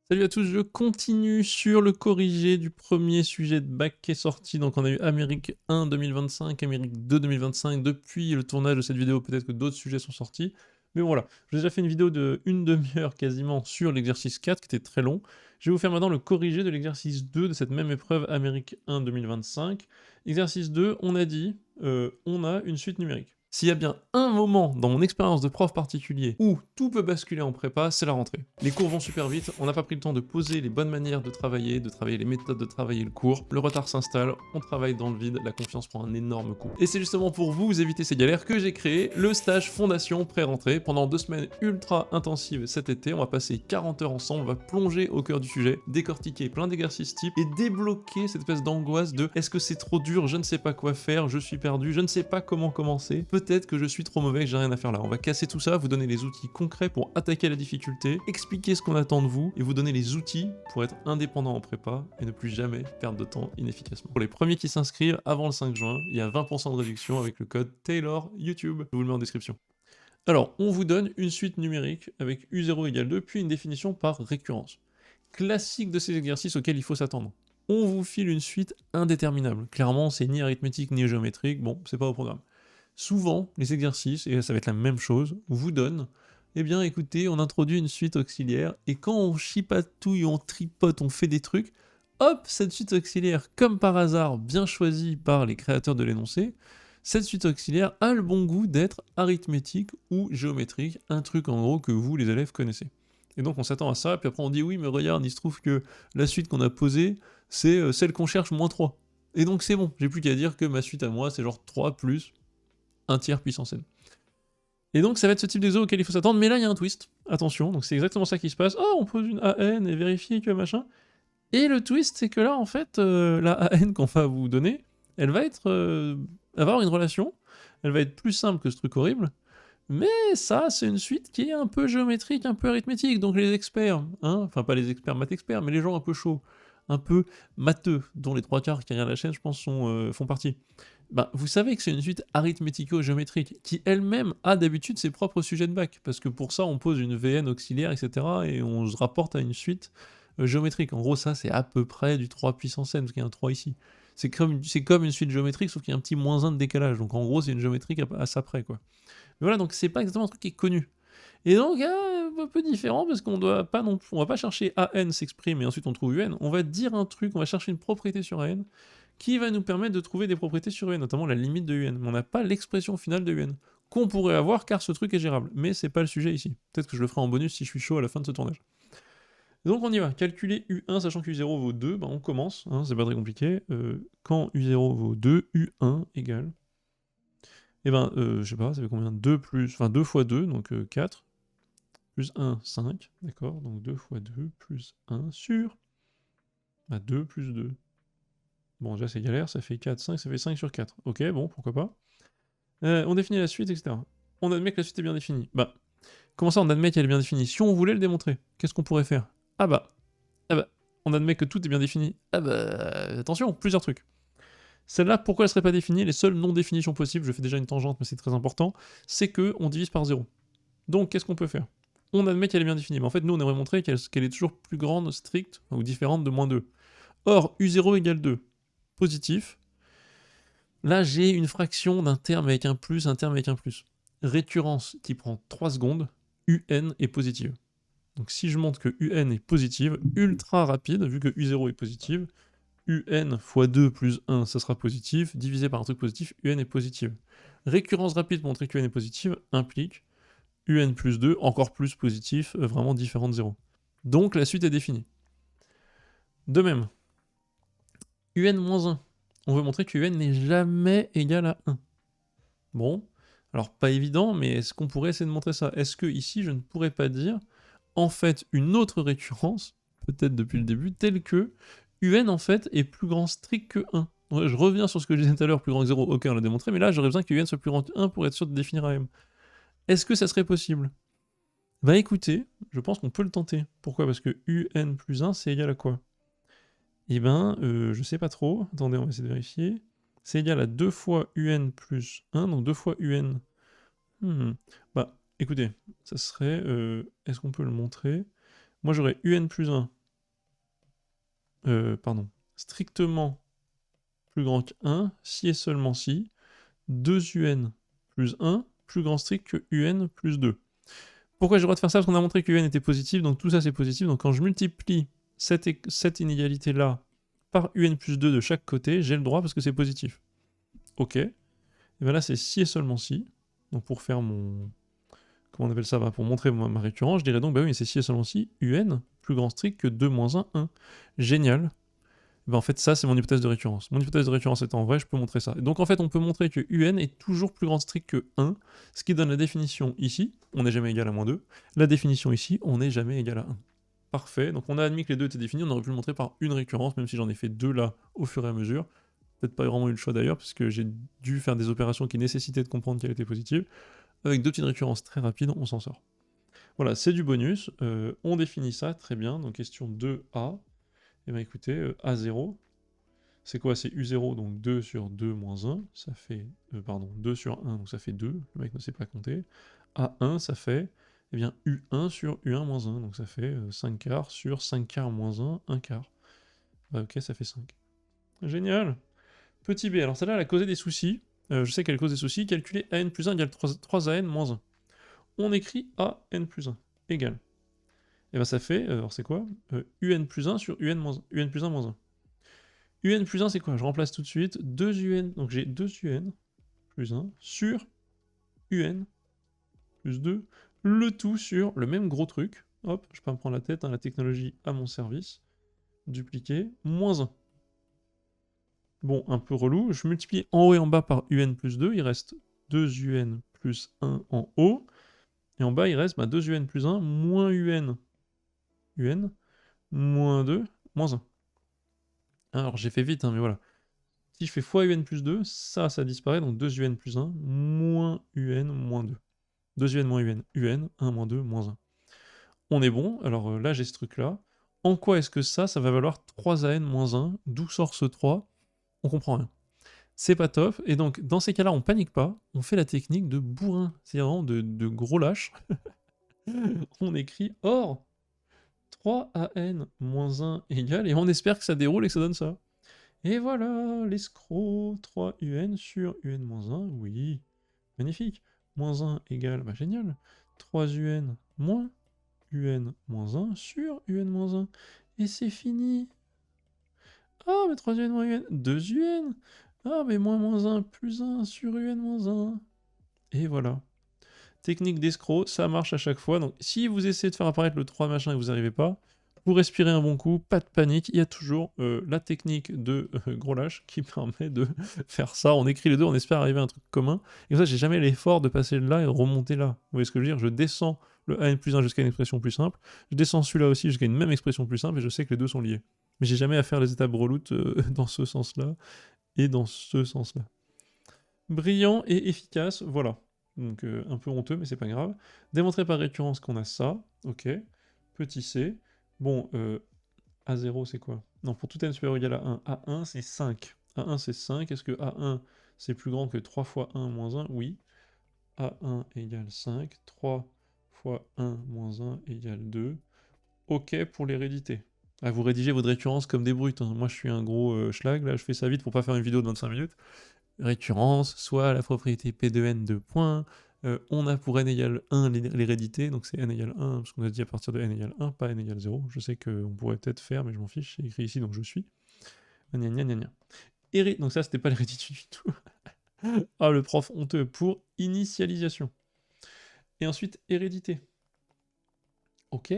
Salut à tous, je continue sur le corrigé du premier sujet de bac qui est sorti. Donc on a eu Amérique 1 2025, Amérique 2 2025. Depuis le tournage de cette vidéo, peut-être que d'autres sujets sont sortis. Mais bon, voilà, j'ai déjà fait une vidéo de une demi-heure quasiment sur l'exercice 4 qui était très long. Je vais vous faire maintenant le corrigé de l'exercice 2 de cette même épreuve Amérique 1 2025. Exercice 2, on a dit, on a une suite numérique. S'il y a bien un moment dans mon expérience de prof particulier où tout peut basculer en prépa, c'est la rentrée. Les cours vont super vite, on n'a pas pris le temps de poser les bonnes manières de travailler les méthodes de travailler le cours, le retard s'installe, on travaille dans le vide, la confiance prend un énorme coup. Et c'est justement pour vous éviter ces galères que j'ai créé le stage fondation pré-rentrée. Pendant 2 semaines ultra intensives cet été, on va passer 40 heures ensemble, on va plonger au cœur du sujet, décortiquer plein d'exercices types et débloquer cette espèce d'angoisse de est-ce que c'est trop dur, je ne sais pas quoi faire, je suis perdu, je ne sais pas comment commencer, peut-être que je suis trop mauvais, que j'ai rien à faire là. On va casser tout ça, vous donner les outils concrets pour attaquer la difficulté, expliquer ce qu'on attend de vous et vous donner les outils pour être indépendant en prépa et ne plus jamais perdre de temps inefficacement. Pour les premiers qui s'inscrivent avant le 5 juin, il y a 20% de réduction avec le code Taylor YouTube. Je vous le mets en description. Alors, on vous donne une suite numérique avec U0 égale 2, puis une définition par récurrence. Classique de ces exercices auxquels il faut s'attendre. On vous file une suite indéterminable. Clairement, c'est ni arithmétique ni géométrique, bon, c'est pas au programme. Souvent, les exercices, et ça va être la même chose, vous donnent, eh bien écoutez, on introduit une suite auxiliaire, et quand on chipatouille, on tripote, on fait des trucs, hop, cette suite auxiliaire, comme par hasard, bien choisie par les créateurs de l'énoncé, cette suite auxiliaire a le bon goût d'être arithmétique ou géométrique, un truc en gros que vous, les élèves, connaissez. Et donc on s'attend à ça, puis après on dit oui, mais regarde, il se trouve que la suite qu'on a posée, c'est celle qu'on cherche moins 3. Et donc c'est bon, j'ai plus qu'à dire que ma suite à moi, c'est genre 3 plus un tiers puissance n. Et donc ça va être ce type d'exo auquel il faut s'attendre, mais là il y a un twist, attention, donc c'est exactement ça qui se passe, oh on pose une AN et vérifier que machin, et le twist c'est que là en fait, la AN qu'on va vous donner, elle va être, avoir une relation, elle va être plus simple que ce truc horrible, mais ça c'est une suite qui est un peu géométrique, un peu arithmétique, donc les experts, hein, enfin pas les experts maths experts, mais les gens un peu chauds, un peu matheux, dont les 3/4 qui regardent la chaîne je pense font partie. Ben, vous savez que c'est une suite arithmético-géométrique qui elle-même a d'habitude ses propres sujets de bac, parce que pour ça on pose une VN auxiliaire, etc. et on se rapporte à une suite géométrique. En gros, ça c'est à peu près du 3 puissance n, parce qu'il y a un 3 ici. C'est comme une suite géométrique, sauf qu'il y a un petit moins 1 de décalage. Donc en gros, c'est une géométrique à ça près, quoi. Mais voilà, donc c'est pas exactement un truc qui est connu. Et donc, un peu différent, parce qu'on doit pas non plus, on va pas chercher AN s'exprime et ensuite on trouve UN. On va dire un truc, on va chercher une propriété sur AN qui va nous permettre de trouver des propriétés sur UN, notamment la limite de UN. Mais on n'a pas l'expression finale de UN, qu'on pourrait avoir car ce truc est gérable. Mais c'est pas le sujet ici. Peut-être que je le ferai en bonus si je suis chaud à la fin de ce tournage. Donc on y va. Calculer U1 sachant que U0 vaut 2, ben on commence, hein, c'est pas très compliqué. Quand U0 vaut 2, U1 égale. Et ben, je sais pas, ça fait combien 2 plus. Enfin 2 fois 2, donc 4. Plus 1, 5. D'accord, donc 2 fois 2 plus 1 sur. Bah 2 plus 2. Bon, déjà c'est galère, ça fait 4, 5, ça fait 5 sur 4. Ok, bon, pourquoi pas. On définit la suite, etc. On admet que la suite est bien définie. Bah, comment ça on admet qu'elle est bien définie? Si on voulait le démontrer, qu'est-ce qu'on pourrait faire? Ah bah, on admet que tout est bien défini. Ah bah, attention, plusieurs trucs. Celle-là, pourquoi elle serait pas définie? Les seules non-définitions possibles, je fais déjà une tangente, mais c'est très important, c'est que on divise par 0. Donc, qu'est-ce qu'on peut faire? On admet qu'elle est bien définie, mais en fait, nous, on aimerait montrer qu'elle est toujours plus grande, stricte, ou différente de moins 2. Or, U0 égale 2, positif. Là, j'ai une fraction d'un terme avec un plus, un terme avec un plus. Récurrence qui prend 3 secondes, UN est positive. Donc si je montre que UN est positive, ultra rapide, vu que U0 est positive, UN fois 2 plus 1, ça sera positif, divisé par un truc positif, UN est positive. Récurrence rapide pour montrer que UN est positive implique UN plus 2, encore plus positif, vraiment différent de 0. Donc la suite est définie. De même, UN moins 1, on veut montrer que UN n'est jamais égal à 1. Bon, alors pas évident, mais est-ce qu'on pourrait essayer de montrer ça? Est-ce que ici je ne pourrais pas dire, en fait, une autre récurrence, peut-être depuis le début, telle que UN en fait est plus grand strict que 1. Ouais, je reviens sur ce que je disais tout à l'heure, plus grand que 0, ok on l'a démontré, mais là j'aurais besoin que UN soit plus grand que 1 pour être sûr de définir AM. Est-ce que ça serait possible? Bah écoutez, je pense qu'on peut le tenter. Pourquoi? Parce que UN plus 1 c'est égal à quoi? Eh ben, je sais pas trop, attendez on va essayer de vérifier. C'est égal à 2 fois UN plus 1, donc 2 fois UN. Bah écoutez, ça serait... est-ce qu'on peut le montrer? Moi j'aurais UN plus 1 pardon, strictement plus grand que 1, si et seulement si 2un plus 1 plus grand strict que un plus 2. Pourquoi j'ai le droit de faire ça? Parce qu'on a montré que un était positif, donc tout ça c'est positif. Donc quand je multiplie cette inégalité-là par un plus 2 de chaque côté, j'ai le droit parce que c'est positif. Ok. Et bien là c'est si et seulement si. Donc pour faire mon... Comment on appelle ça? Pour montrer ma récurrence, je dirais donc, bah oui, c'est si et seulement si un plus grand strict que 2 moins 1, 1. Génial. Ben en fait, ça, c'est mon hypothèse de récurrence. Mon hypothèse de récurrence étant vraie, je peux montrer ça. Et donc, en fait, on peut montrer que un est toujours plus grand strict que 1, ce qui donne la définition ici, on n'est jamais égal à moins 2. La définition ici, on n'est jamais égal à 1. Parfait. Donc, on a admis que les deux étaient définis, on aurait pu le montrer par une récurrence, même si j'en ai fait deux là au fur et à mesure. Peut-être pas vraiment eu le choix d'ailleurs, puisque j'ai dû faire des opérations qui nécessitaient de comprendre qu'elle était positive. Avec deux petites récurrences très rapides, on s'en sort. Voilà, c'est du bonus. On définit ça, très bien. Donc, question 2A. Et bien écoutez, A0, c'est quoi? C'est U0, donc 2 sur 2 moins 1, ça fait... pardon, 2 sur 1, donc ça fait 2, le mec ne sait pas compter. A1, ça fait, eh bien, U1 sur U1 moins 1, donc ça fait 5 quarts sur 5 quarts moins 1, 1 quart. Bah ok, ça fait 5. Génial. Petit b, alors celle-là, elle a causé des soucis. Je sais qu'elle cause des soucis. Calculer an plus 1 égale 3an moins 1. On écrit an plus 1 égale. Et bien ça fait, alors c'est quoi? Un plus 1 sur un plus 1 moins 1. Un plus 1, c'est quoi? Je remplace tout de suite 2un, donc j'ai 2un plus 1 sur un plus 2, le tout sur le même gros truc. Hop, je peux me prendre la tête, hein, la technologie à mon service. Dupliquer, moins 1. Bon, un peu relou, je multiplie en haut et en bas par un plus 2, il reste 2un plus 1 en haut, et en bas il reste 2un plus 1 moins un moins 2, moins 1. Alors j'ai fait vite, hein, mais voilà. Si je fais fois un plus 2, ça disparaît, donc 2un plus 1, moins un, moins 2. 2un moins un, 1 moins 2, moins 1. On est bon, alors là j'ai ce truc-là. En quoi est-ce que ça va valoir 3an moins 1? D'où sort ce 3? On comprend rien. C'est pas top, et donc dans ces cas-là, on panique pas, on fait la technique de bourrin, c'est vraiment de gros lâche. On écrit or 3an moins 1 égale, et on espère que ça déroule et que ça donne ça. Et voilà, l'escroc, 3un sur un moins 1, oui, magnifique. Moins 1 égale, bah génial, 3un moins un moins 1 sur un moins 1. Et c'est fini. Ah, mais 3un moins un, 2un. Ah, mais moins 1 plus 1 sur un moins 1. Et voilà. Technique d'escroc, ça marche à chaque fois. Donc si vous essayez de faire apparaître le 3 machin et que vous n'arrivez pas, vous respirez un bon coup, pas de panique, il y a toujours la technique de gros lâche qui permet de faire ça. On écrit les deux, on espère arriver à un truc commun. Et comme ça, j'ai jamais l'effort de passer là et de remonter là. Vous voyez ce que je veux dire? Je descends le an plus 1 jusqu'à une expression plus simple, je descends celui-là aussi jusqu'à une même expression plus simple, et je sais que les deux sont liés. Mais j'ai jamais à faire les étapes reloutes dans ce sens-là et dans ce sens-là. Brillant et efficace, voilà. Donc un peu honteux, mais c'est pas grave. Démontrer par récurrence qu'on a ça, ok. Petit c. Bon, A0 c'est quoi? Non, pour tout n supérieur ou égal à 1, A1 c'est 5. A1 c'est 5, est-ce que A1 c'est plus grand que 3 fois 1 moins 1? Oui. A1 égale 5, 3 fois 1 moins 1 égale 2. Ok pour l'hérédité. Ah, vous rédigez votre récurrence comme des brutes, hein. Moi je suis un gros schlag, là je fais ça vite pour pas faire une vidéo de 25 minutes. Récurrence, soit la propriété P de n de points, on a pour n égale 1 l'hérédité, donc c'est n égale 1, parce qu'on a dit à partir de n égale 1, pas n égale 0. Je sais qu'on pourrait peut-être faire, mais je m'en fiche, c'est écrit ici, donc je suis. Gna gna gna gna. Donc ça, c'était pas l'hérédité du tout. Ah, le prof honteux pour initialisation. Et ensuite, hérédité. Ok.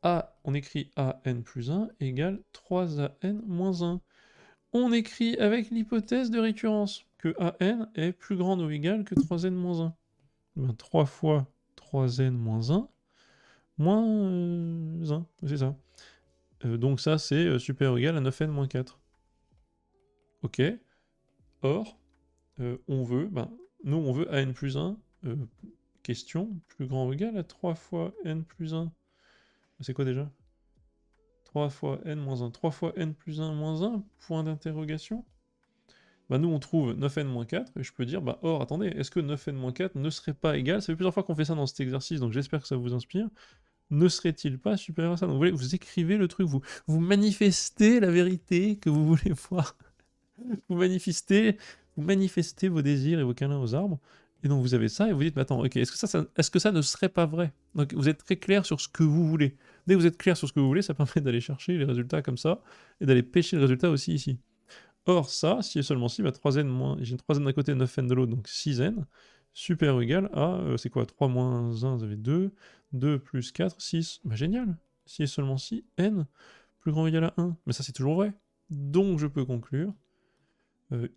A, on écrit an plus 1 égale 3an moins 1. On écrit avec l'hypothèse de récurrence que an est plus grand ou égal que 3n moins 1. Ben, 3 fois 3n moins 1, moins 1, c'est ça. Donc ça, c'est supérieur ou égal à 9n moins 4. Ok. Or, on veut, nous, on veut an plus 1, question, plus grand ou égal à 3 fois n plus 1. C'est quoi déjà? 3 fois n moins 1. 3 fois n plus 1 moins 1, point d'interrogation. Nous on trouve 9n moins 4, et je peux dire, or attendez, est-ce que 9n moins 4 ne serait pas égal? Ça fait plusieurs fois qu'on fait ça dans cet exercice, donc j'espère que ça vous inspire. ne serait-il pas supérieur à ça? Donc vous voyez, vous écrivez le truc, vous manifestez la vérité que vous voulez voir. Vous manifestez vos désirs et vos câlins aux arbres. Et donc vous avez ça et vous dites, mais attends, ok, est-ce que ça ne serait pas vrai? Donc vous êtes très clair sur ce que vous voulez. Dès que vous êtes clair sur ce que vous voulez, ça permet d'aller chercher les résultats comme ça et d'aller pêcher le résultat aussi ici. Or ça, si et seulement si, bah 3n moins, j'ai 3n d'un côté, 9n de l'autre, donc 6n, super ou égal à, c'est quoi, 3 moins 1, vous avez 2, 2 plus 4, 6, bah génial, si et seulement si, n plus grand ou égal à 1, mais ça c'est toujours vrai. Donc je peux conclure,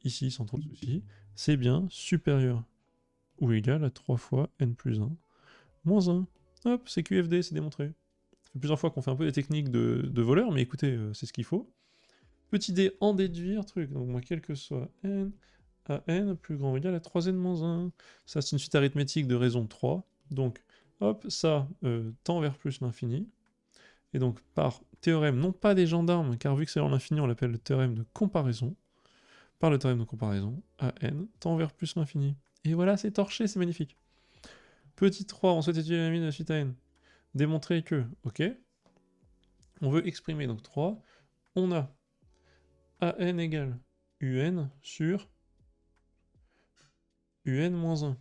ici sans trop de soucis, c'est bien supérieur ou égal à 3 fois n plus 1, moins 1. Hop, c'est QFD, c'est démontré. Ça fait plusieurs fois qu'on fait un peu des techniques de voleur, mais écoutez, c'est ce qu'il faut. Petit d en déduire, truc, donc moi quel que soit n, à n plus grand ou égal à 3n moins 1. Ça c'est une suite arithmétique de raison 3. Donc hop, ça tend vers plus l'infini. Et donc par théorème, non pas des gendarmes, car vu que c'est vers l'infini, on l'appelle le théorème de comparaison. Par le théorème de comparaison, a n tend vers plus l'infini. Et voilà, c'est torché, c'est magnifique. Petit 3, on souhaite étudier la limite de la suite à n. Démontrer que, ok, on veut exprimer donc 3, on a an égale un sur un moins 1.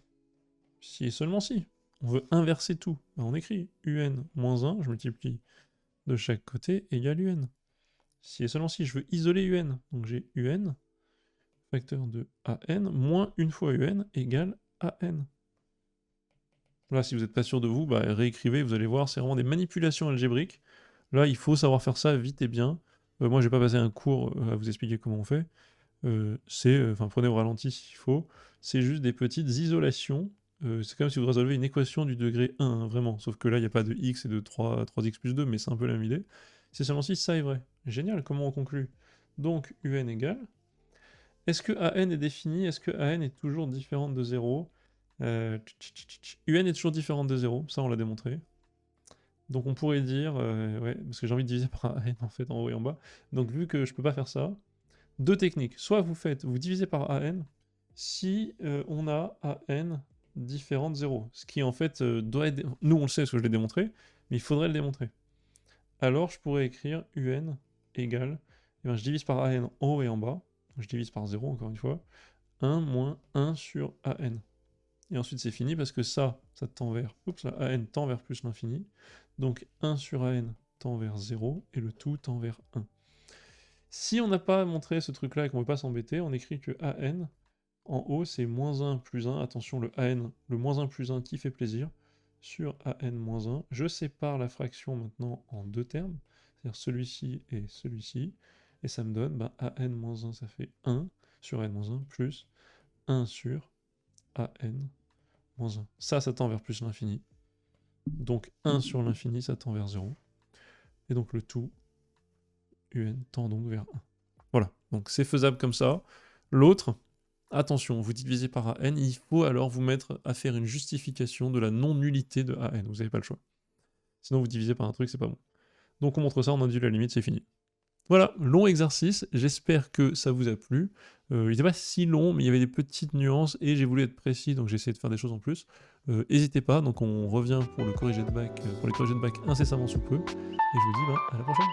Si et seulement si. On veut inverser tout. Ben on écrit un moins 1, je multiplie de chaque côté, égale un. Si et seulement si je veux isoler un, donc j'ai un, facteur de an, moins une fois un, égale an. Là, si vous n'êtes pas sûr de vous, bah, réécrivez, vous allez voir, c'est vraiment des manipulations algébriques. Là, il faut savoir faire ça vite et bien. Moi, je vais pas passer un cours à vous expliquer comment on fait. Enfin, prenez au ralenti s'il faut. C'est juste des petites isolations. C'est comme si vous résolvez une équation du degré 1, hein, vraiment. Sauf que là, il n'y a pas de x et de 3x plus 2, mais c'est un peu la même idée. C'est seulement si ça est vrai. Génial, comment on conclut? Donc, un égale. Est-ce que an est défini? Est-ce que an est toujours différente de 0? Un est toujours différente de 0, ça on l'a démontré. Donc on pourrait dire, ouais, parce que j'ai envie de diviser par an en fait, en haut et en bas. Donc vu que je peux pas faire ça, deux techniques. Soit vous divisez par an si on a an différent de 0. Ce qui en fait doit être... Nous on le sait parce que je l'ai démontré, mais il faudrait le démontrer. Alors je pourrais écrire un égale, et ben, je divise par an en haut et en bas, je divise par 0 encore une fois, 1 moins 1 sur an. Et ensuite c'est fini parce que ça tend vers... Oups, là, an tend vers plus l'infini. Donc 1 sur an tend vers 0 et le tout tend vers 1. Si on n'a pas montré ce truc-là et qu'on ne veut pas s'embêter, on écrit que an, en haut c'est moins 1 plus 1, attention le an, le moins 1 plus 1 qui fait plaisir, sur an moins 1. Je sépare la fraction maintenant en deux termes, c'est-à-dire celui-ci et celui-ci, et ça me donne an moins 1 ça fait 1 sur an moins 1 plus 1 sur an moins 1. Ça tend vers plus l'infini. Donc 1 sur l'infini, ça tend vers 0. Et donc le tout, un, tend donc vers 1. Voilà, donc c'est faisable comme ça. L'autre, attention, vous divisez par an, il faut alors vous mettre à faire une justification de la non-nullité de an. Vous n'avez pas le choix. Sinon vous divisez par un truc, c'est pas bon. Donc on montre ça, on indique la limite, c'est fini. Voilà, long exercice, j'espère que ça vous a plu. Il n'était pas si long, mais il y avait des petites nuances et j'ai voulu être précis, donc j'ai essayé de faire des choses en plus. N'hésitez pas, donc on revient pour le corrigé de bac, pour les corrigés de bac incessamment sous peu. Et je vous dis à la prochaine.